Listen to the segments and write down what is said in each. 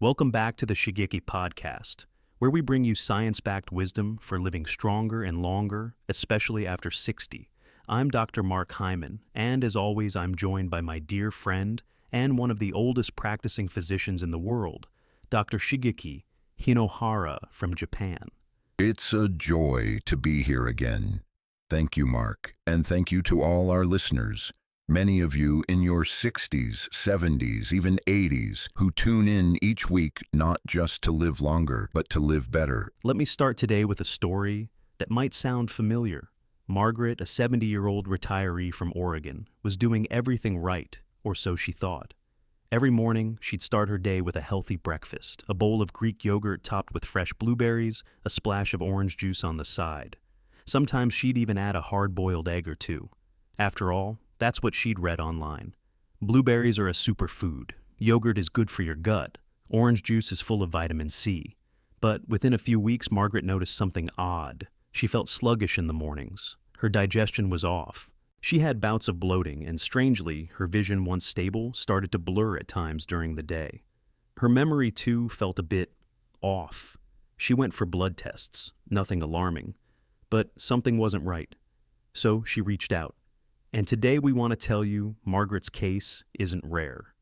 Welcome back to the Shigeaki Podcast, where we bring you science-backed wisdom for living stronger and longer, especially after 60. I'm Dr. Mark Hyman, and as always, I'm joined by my dear friend and one of the oldest practicing physicians in the world, Dr. Shigeaki Hinohara from Japan. It's a joy to be here again. Thank you, Mark, and thank you to all our listeners. Many of you in your 60s, 70s, even 80s, who tune in each week not just to live longer, but to live better. Let me start today with a story that might sound familiar. Margaret, a 70-year-old retiree from Oregon, was doing everything right, or so she thought. Every morning, she'd start her day with a healthy breakfast, a bowl of Greek yogurt topped with fresh blueberries, a splash of orange juice on the side. Sometimes she'd even add a hard-boiled egg or two. After all, that's what she'd read online. Blueberries are a superfood. Yogurt is good for your gut. Orange juice is full of vitamin C. But within a few weeks, Margaret noticed something odd. She felt sluggish in the mornings. Her digestion was off. She had bouts of bloating, and strangely, her vision, once stable, started to blur at times during the day. Her memory, too, felt a bit off. She went for blood tests, nothing alarming. But something wasn't right. So she reached out. And today we want to tell you Margaret's case isn't rare.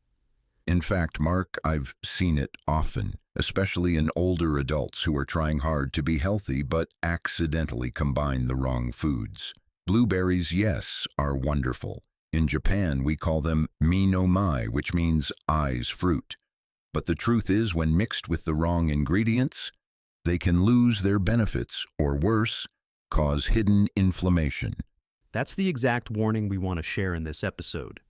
In fact, Mark, I've seen it often, especially in older adults who are trying hard to be healthy but accidentally combine the wrong foods. Blueberries, yes, are wonderful. In Japan, we call them mi no mai, which means eyes fruit. But the truth is, when mixed with the wrong ingredients, they can lose their benefits, or worse, cause hidden inflammation. That's the exact warning we want to share in this episode.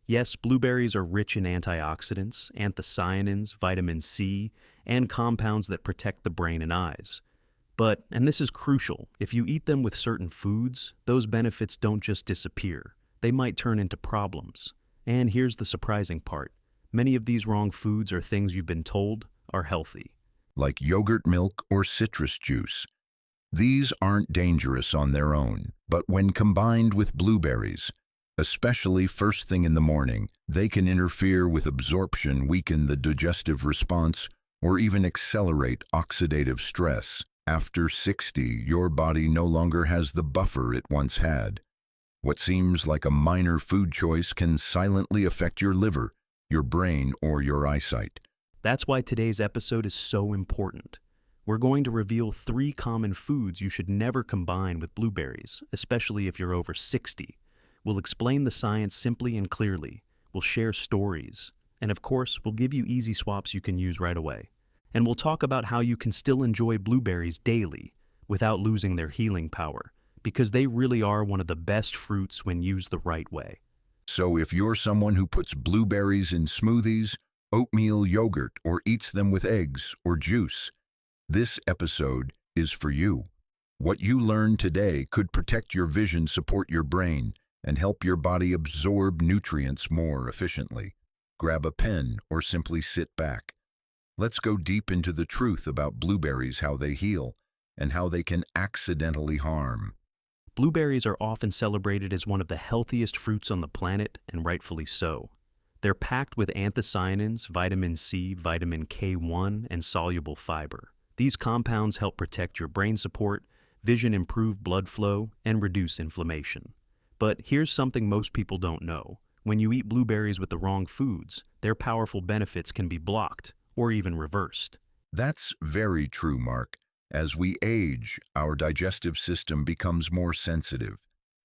Yes, blueberries are rich in antioxidants, anthocyanins, vitamin C, and compounds that protect the brain and eyes. But, and this is crucial, if you eat them with certain foods, those benefits don't just disappear. They might turn into problems. And here's the surprising part. Many of these wrong foods are things you've been told are healthy. Like yogurt milk or citrus juice. These aren't dangerous on their own, but when combined with blueberries, especially first thing in the morning, they can interfere with absorption, weaken the digestive response, or even accelerate oxidative stress. After 60, your body no longer has the buffer it once had. What seems like a minor food choice can silently affect your liver, your brain, or your eyesight. That's why today's episode is so important. We're going to reveal 3 common foods you should never combine with blueberries, especially if you're over 60. We'll explain the science simply and clearly. We'll share stories. And of course, we'll give you easy swaps you can use right away. And we'll talk about how you can still enjoy blueberries daily without losing their healing power, because they really are one of the best fruits when used the right way. So if you're someone who puts blueberries in smoothies, oatmeal, yogurt, or eats them with eggs or juice, this episode is for you. What you learn today could protect your vision, support your brain, and help your body absorb nutrients more efficiently. Grab a pen or simply sit back. Let's go deep into the truth about blueberries, how they heal, and how they can accidentally harm. Blueberries are often celebrated as one of the healthiest fruits on the planet, and rightfully so. They're packed with anthocyanins, vitamin C, vitamin K1, and soluble fiber. These compounds help protect your brain support, vision, improve blood flow, and reduce inflammation. But here's something most people don't know. When you eat blueberries with the wrong foods, their powerful benefits can be blocked or even reversed. That's very true, Mark. As we age, our digestive system becomes more sensitive.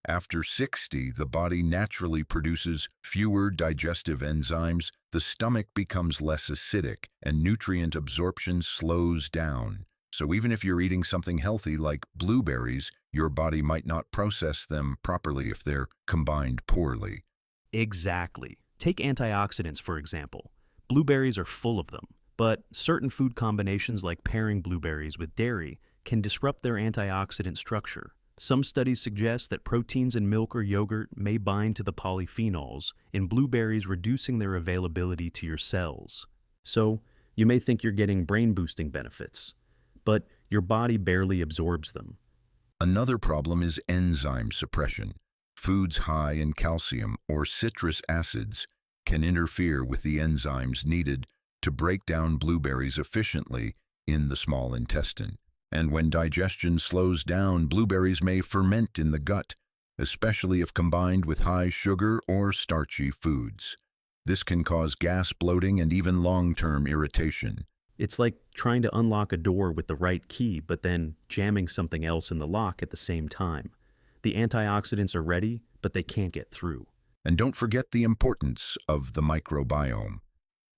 After 60, the body naturally produces fewer digestive enzymes, the stomach becomes less acidic, and nutrient absorption slows down. So even if you're eating something healthy like blueberries, your body might not process them properly if they're combined poorly. Exactly. Take antioxidants, for example. Blueberries are full of them, but certain food combinations like pairing blueberries with dairy can disrupt their antioxidant structure. Some studies suggest that proteins in milk or yogurt may bind to the polyphenols in blueberries, reducing their availability to your cells. So, you may think you're getting brain-boosting benefits, but your body barely absorbs them. Another problem is enzyme suppression. Foods high in calcium or citrus acids can interfere with the enzymes needed to break down blueberries efficiently in the small intestine. And when digestion slows down, blueberries may ferment in the gut, especially if combined with high sugar or starchy foods. This can cause gas, bloating, and even long-term irritation. It's like trying to unlock a door with the right key, but then jamming something else in the lock at the same time. The antioxidants are ready, but they can't get through. And don't forget the importance of the microbiome.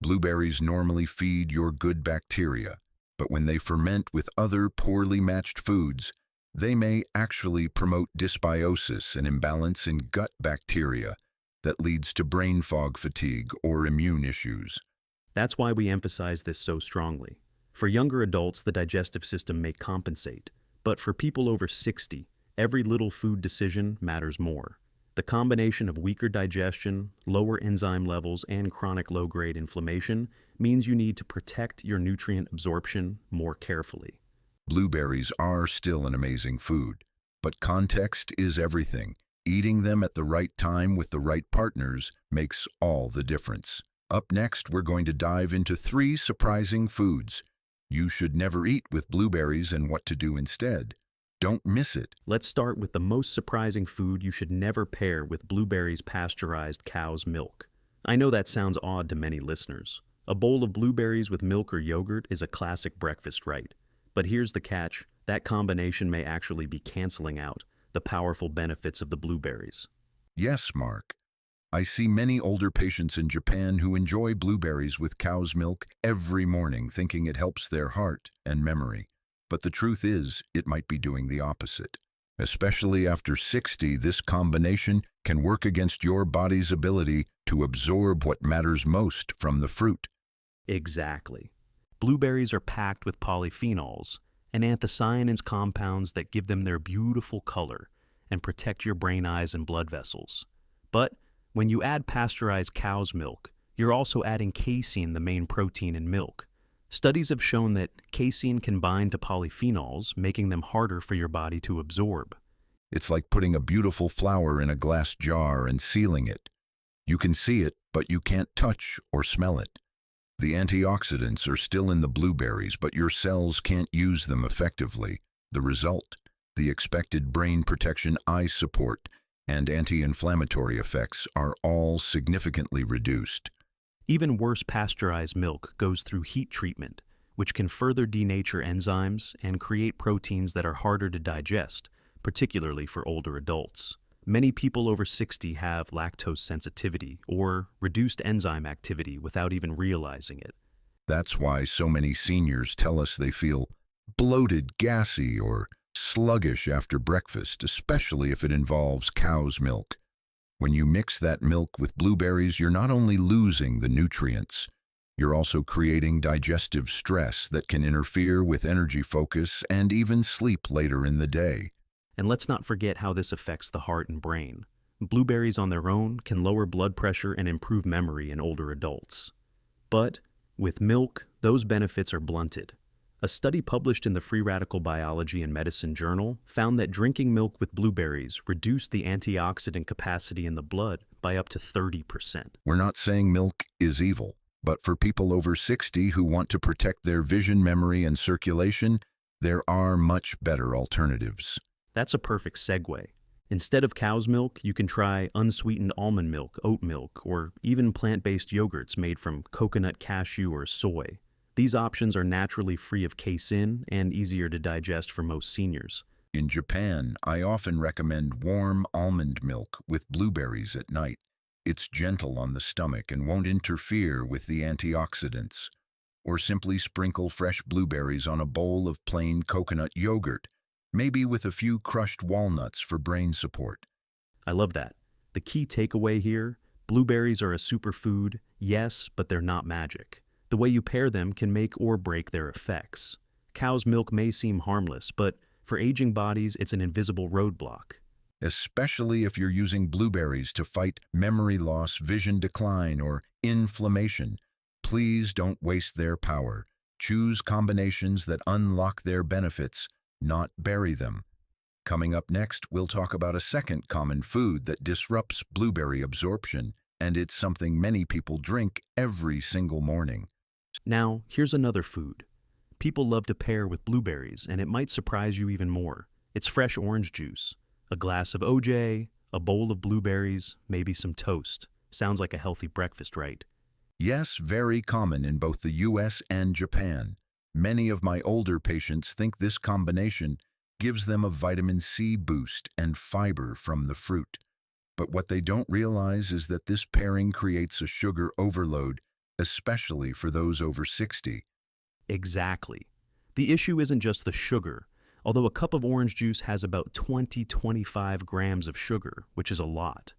Blueberries normally feed your good bacteria, but when they ferment with other poorly matched foods, they may actually promote dysbiosis, an imbalance in gut bacteria that leads to brain fog, fatigue, or immune issues. That's why we emphasize this so strongly. For younger adults, the digestive system may compensate, but for people over 60, every little food decision matters more. The combination of weaker digestion, lower enzyme levels, and chronic low-grade inflammation means you need to protect your nutrient absorption more carefully. Blueberries are still an amazing food, but context is everything. Eating them at the right time with the right partners makes all the difference. Up next, we're going to dive into 3 surprising foods you should never eat with blueberries and what to do instead. Don't miss it. Let's start with the most surprising food you should never pair with blueberries pasteurized cow's milk. I know that sounds odd to many listeners. A bowl of blueberries with milk or yogurt is a classic breakfast right. But here's the catch, that combination may actually be canceling out the powerful benefits of the blueberries. Yes, Mark. I see many older patients in Japan who enjoy blueberries with cow's milk every morning, thinking it helps their heart and memory. But the truth is, it might be doing the opposite. Especially after 60, this combination can work against your body's ability to absorb what matters most from the fruit. Exactly. Blueberries are packed with polyphenols and anthocyanins, compounds that give them their beautiful color and protect your brain, eyes, and blood vessels. But when you add pasteurized cow's milk, you're also adding casein, the main protein in milk. Studies have shown that casein can bind to polyphenols, making them harder for your body to absorb. It's like putting a beautiful flower in a glass jar and sealing it. You can see it, but you can't touch or smell it. The antioxidants are still in the blueberries, but your cells can't use them effectively. The result? The expected brain protection, eye support, and anti-inflammatory effects are all significantly reduced. Even worse, pasteurized milk goes through heat treatment, which can further denature enzymes and create proteins that are harder to digest, particularly for older adults. Many people over 60 have lactose sensitivity or reduced enzyme activity without even realizing it. That's why so many seniors tell us they feel bloated, gassy, or sluggish after breakfast, especially if it involves cow's milk. When you mix that milk with blueberries, you're not only losing the nutrients, you're also creating digestive stress that can interfere with energy, focus, and even sleep later in the day. And let's not forget how this affects the heart and brain. Blueberries on their own can lower blood pressure and improve memory in older adults. But with milk, those benefits are blunted. A study published in the Free Radical Biology and Medicine journal found that drinking milk with blueberries reduced the antioxidant capacity in the blood by up to 30%. We're not saying milk is evil, but for people over 60 who want to protect their vision, memory, and circulation, there are much better alternatives. That's a perfect segue. Instead of cow's milk, you can try unsweetened almond milk, oat milk, or even plant-based yogurts made from coconut, cashew, or soy. These options are naturally free of casein and easier to digest for most seniors. In Japan, I often recommend warm almond milk with blueberries at night. It's gentle on the stomach and won't interfere with the antioxidants. Or simply sprinkle fresh blueberries on a bowl of plain coconut yogurt, maybe with a few crushed walnuts for brain support. I love that. The key takeaway here, blueberries are a superfood, yes, but they're not magic. The way you pair them can make or break their effects. Cow's milk may seem harmless, but for aging bodies, it's an invisible roadblock. Especially if you're using blueberries to fight memory loss, vision decline, or inflammation. Please don't waste their power. Choose combinations that unlock their benefits, not bury them. Coming up next, we'll talk about a second common food that disrupts blueberry absorption, and it's something many people drink every single morning. Now, here's another food. People love to pair with blueberries, and it might surprise you even more. It's fresh orange juice. A glass of OJ, a bowl of blueberries, maybe some toast. Sounds like a healthy breakfast, right? Yes, very common in both the US and Japan. Many of my older patients think this combination gives them a vitamin C boost and fiber from the fruit. But what they don't realize is that this pairing creates a sugar overload, especially for those over 60. Exactly. The issue isn't just the sugar, although a cup of orange juice has about 20-25 grams of sugar, which is a lot.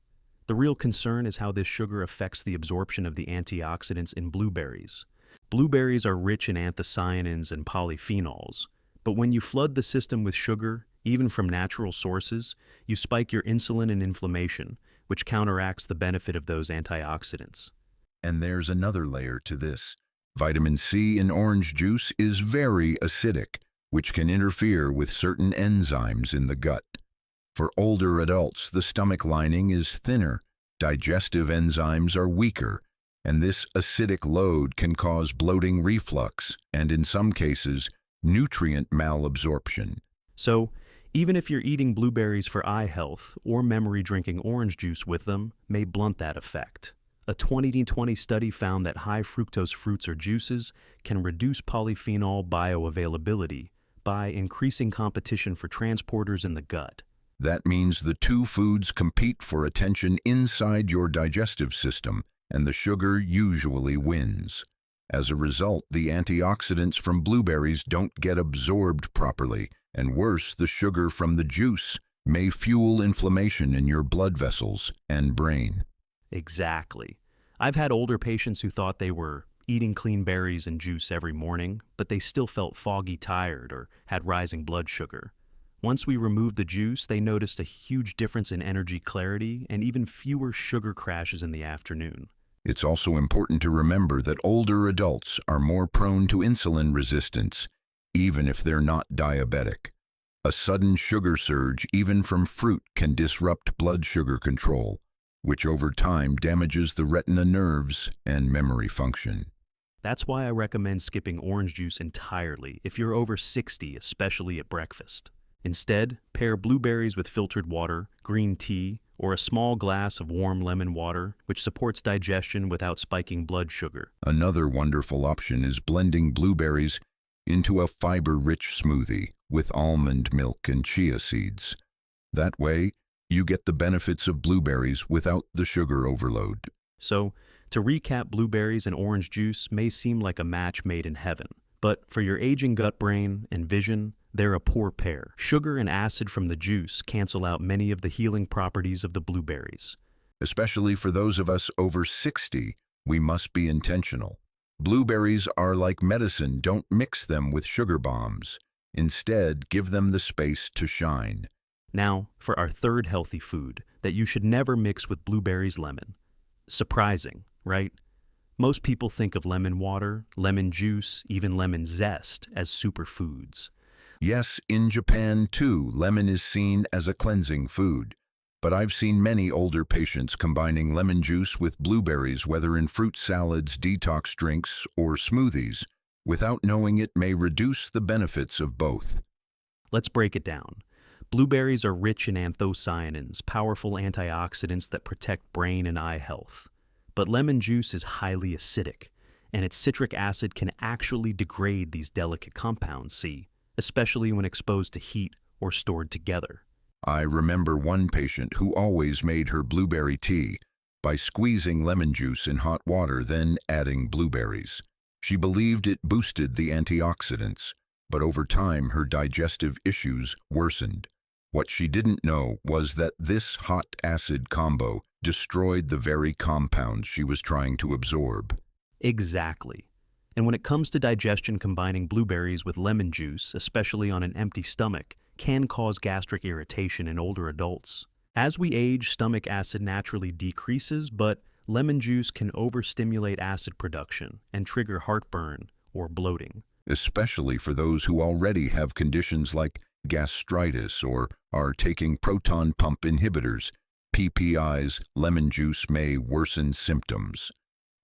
The real concern is how this sugar affects the absorption of the antioxidants in blueberries. Blueberries are rich in anthocyanins and polyphenols, but when you flood the system with sugar, even from natural sources, you spike your insulin and inflammation, which counteracts the benefit of those antioxidants. And there's another layer to this. Vitamin C in orange juice is very acidic, which can interfere with certain enzymes in the gut. For older adults, the stomach lining is thinner, digestive enzymes are weaker, and this acidic load can cause bloating, reflux, and in some cases, nutrient malabsorption. So, even if you're eating blueberries for eye health or memory, drinking orange juice with them may blunt that effect. A 2020 study found that high fructose fruits or juices can reduce polyphenol bioavailability by increasing competition for transporters in the gut. That means the two foods compete for attention inside your digestive system, and the sugar usually wins. As a result, the antioxidants from blueberries don't get absorbed properly, and worse, the sugar from the juice may fuel inflammation in your blood vessels and brain. Exactly. I've had older patients who thought they were eating clean berries and juice every morning, but they still felt foggy, tired, or had rising blood sugar. Once we removed the juice, they noticed a huge difference in energy clarity and even fewer sugar crashes in the afternoon. It's also important to remember that older adults are more prone to insulin resistance, even if they're not diabetic. A sudden sugar surge, even from fruit, can disrupt blood sugar control, which over time damages the retina nerves and memory function. That's why I recommend skipping orange juice entirely if you're over 60, especially at breakfast. Instead, pair blueberries with filtered water, green tea, or a small glass of warm lemon water, which supports digestion without spiking blood sugar. Another wonderful option is blending blueberries into a fiber-rich smoothie with almond milk and chia seeds. That way, you get the benefits of blueberries without the sugar overload. So, to recap, blueberries and orange juice may seem like a match made in heaven, but for your aging gut brain and vision, they're a poor pair. Sugar and acid from the juice cancel out many of the healing properties of the blueberries. Especially for those of us over 60, we must be intentional. Blueberries are like medicine. Don't mix them with sugar bombs. Instead, give them the space to shine. Now, for our third healthy food that you should never mix with blueberries, lemon. Surprising, right? Most people think of lemon water, lemon juice, even lemon zest as superfoods. Yes, in Japan too, lemon is seen as a cleansing food. But I've seen many older patients combining lemon juice with blueberries, whether in fruit salads, detox drinks, or smoothies, without knowing it may reduce the benefits of both. Let's break it down. Blueberries are rich in anthocyanins, powerful antioxidants that protect brain and eye health. But lemon juice is highly acidic, and its citric acid can actually degrade these delicate compounds, especially when exposed to heat or stored together. I remember one patient who always made her blueberry tea by squeezing lemon juice in hot water, then adding blueberries. She believed it boosted the antioxidants, but over time her digestive issues worsened. What she didn't know was that this hot-acid combo destroyed the very compounds she was trying to absorb. Exactly. And when it comes to digestion, combining blueberries with lemon juice, especially on an empty stomach, can cause gastric irritation in older adults. As we age, stomach acid naturally decreases, but lemon juice can overstimulate acid production and trigger heartburn or bloating. Especially for those who already have conditions like gastritis or are taking proton pump inhibitors, PPIs, lemon juice may worsen symptoms.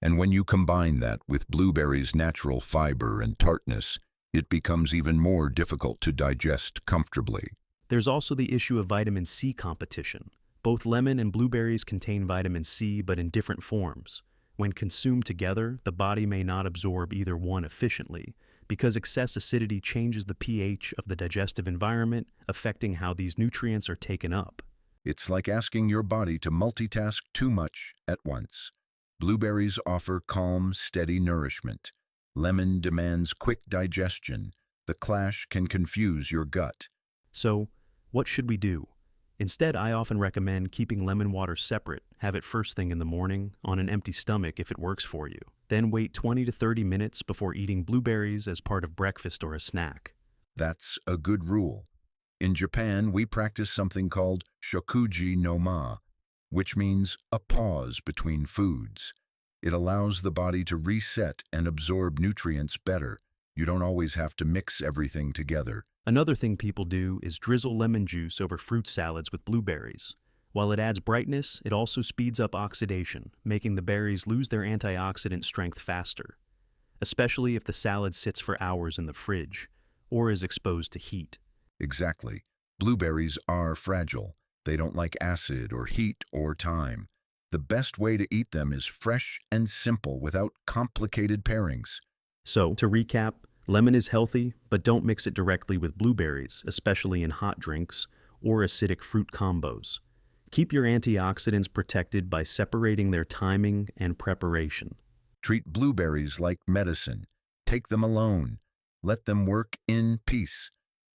And when you combine that with blueberries' natural fiber and tartness, it becomes even more difficult to digest comfortably. There's also the issue of vitamin C competition. Both lemon and blueberries contain vitamin C, but in different forms. When consumed together, the body may not absorb either one efficiently, because excess acidity changes the pH of the digestive environment, affecting how these nutrients are taken up. It's like asking your body to multitask too much at once. Blueberries offer calm, steady nourishment. Lemon demands quick digestion. The clash can confuse your gut. So, what should we do? Instead, I often recommend keeping lemon water separate. Have it first thing in the morning, on an empty stomach if it works for you. Then wait 20 to 30 minutes before eating blueberries as part of breakfast or a snack. That's a good rule. In Japan, we practice something called shokuji no ma, which means a pause between foods. It allows the body to reset and absorb nutrients better. You don't always have to mix everything together. Another thing people do is drizzle lemon juice over fruit salads with blueberries. While it adds brightness, it also speeds up oxidation, making the berries lose their antioxidant strength faster, especially if the salad sits for hours in the fridge or is exposed to heat. Exactly. Blueberries are fragile. They don't like acid or heat or time. The best way to eat them is fresh and simple without complicated pairings. So, to recap, lemon is healthy, but don't mix it directly with blueberries, especially in hot drinks or acidic fruit combos. Keep your antioxidants protected by separating their timing and preparation. Treat blueberries like medicine. Take them alone. Let them work in peace.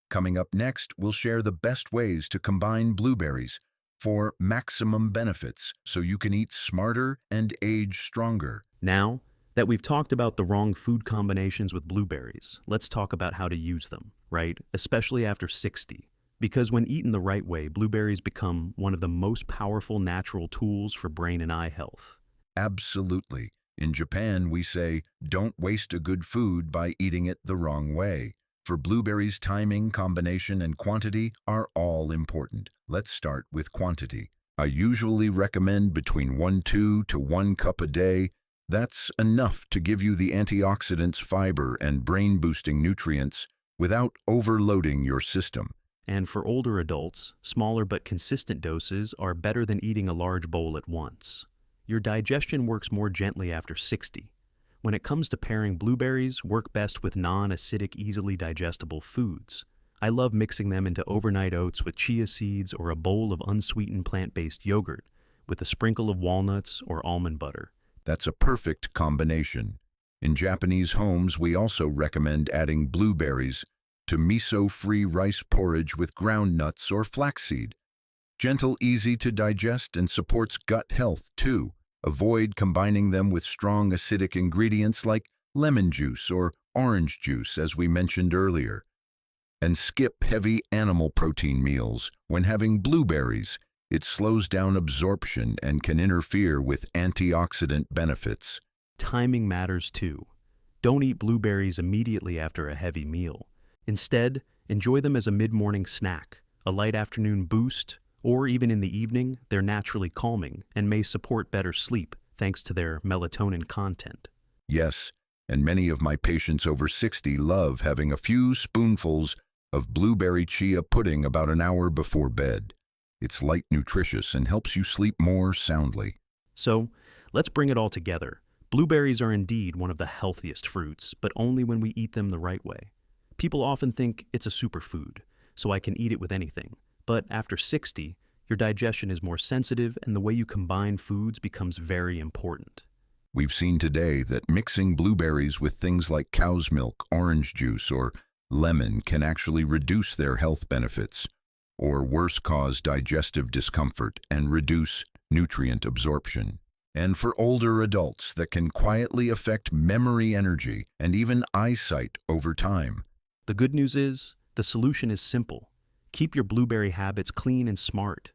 Coming up next, we'll share the best ways to combine blueberries for maximum benefits so you can eat smarter and age stronger. Now that we've talked about the wrong food combinations with blueberries, let's talk about how to use them, right? Especially after 60. Because when eaten the right way, blueberries become one of the most powerful natural tools for brain and eye health. Absolutely. In Japan, we say, don't waste a good food by eating it the wrong way. For blueberries, timing, combination, and quantity are all important. Let's start with quantity. I usually recommend between 1/2 to 1 cup a day. That's enough to give you the antioxidants, fiber, and brain-boosting nutrients without overloading your system. And for older adults, smaller but consistent doses are better than eating a large bowl at once. Your digestion works more gently after 60. When it comes to pairing, blueberries work best with non-acidic, easily digestible foods. I love mixing them into overnight oats with chia seeds or a bowl of unsweetened plant-based yogurt with a sprinkle of walnuts or almond butter. That's a perfect combination. In Japanese homes, we also recommend adding blueberries to miso-free rice porridge with ground nuts or flaxseed. Gentle, easy to digest, and supports gut health too. Avoid combining them with strong acidic ingredients like lemon juice or orange juice, as we mentioned earlier. And skip heavy animal protein meals when having blueberries. It slows down absorption and can interfere with antioxidant benefits. Timing matters too. Don't eat blueberries immediately after a heavy meal. Instead, enjoy them as a mid-morning snack, a light afternoon boost, or even in the evening. They're naturally calming and may support better sleep thanks to their melatonin content. Yes, and many of my patients over 60 love having a few spoonfuls of blueberry chia pudding about an hour before bed. It's light, nutritious, and helps you sleep more soundly. So, let's bring it all together. Blueberries are indeed one of the healthiest fruits, but only when we eat them the right way. People often think it's a superfood, so I can eat it with anything. But after 60, your digestion is more sensitive and the way you combine foods becomes very important. We've seen today that mixing blueberries with things like cow's milk, orange juice, or lemon can actually reduce their health benefits, or worse, cause digestive discomfort and reduce nutrient absorption. And for older adults, that can quietly affect memory, energy, and even eyesight over time. The good news is, the solution is simple. Keep your blueberry habits clean and smart.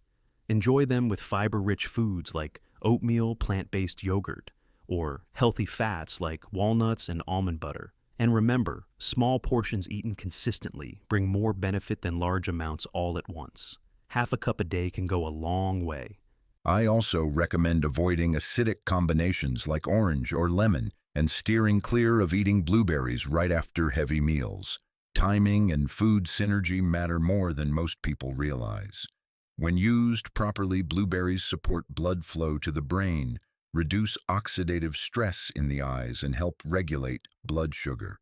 Enjoy them with fiber-rich foods like oatmeal, plant-based yogurt, or healthy fats like walnuts and almond butter. And remember, small portions eaten consistently bring more benefit than large amounts all at once. Half a cup a day can go a long way. I also recommend avoiding acidic combinations like orange or lemon and steering clear of eating blueberries right after heavy meals. Timing and food synergy matter more than most people realize. When used properly, blueberries support blood flow to the brain, reduce oxidative stress in the eyes, and help regulate blood sugar.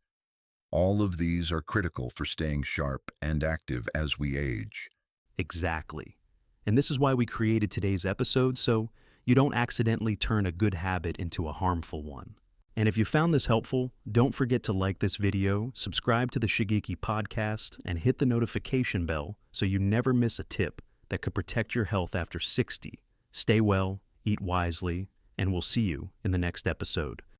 All of these are critical for staying sharp and active as we age. Exactly. And this is why we created today's episode, so you don't accidentally turn a good habit into a harmful one. And if you found this helpful, don't forget to like this video, subscribe to the Shigeaki Podcast, and hit the notification bell so you never miss a tip that could protect your health after 60. Stay well, eat wisely, and we'll see you in the next episode.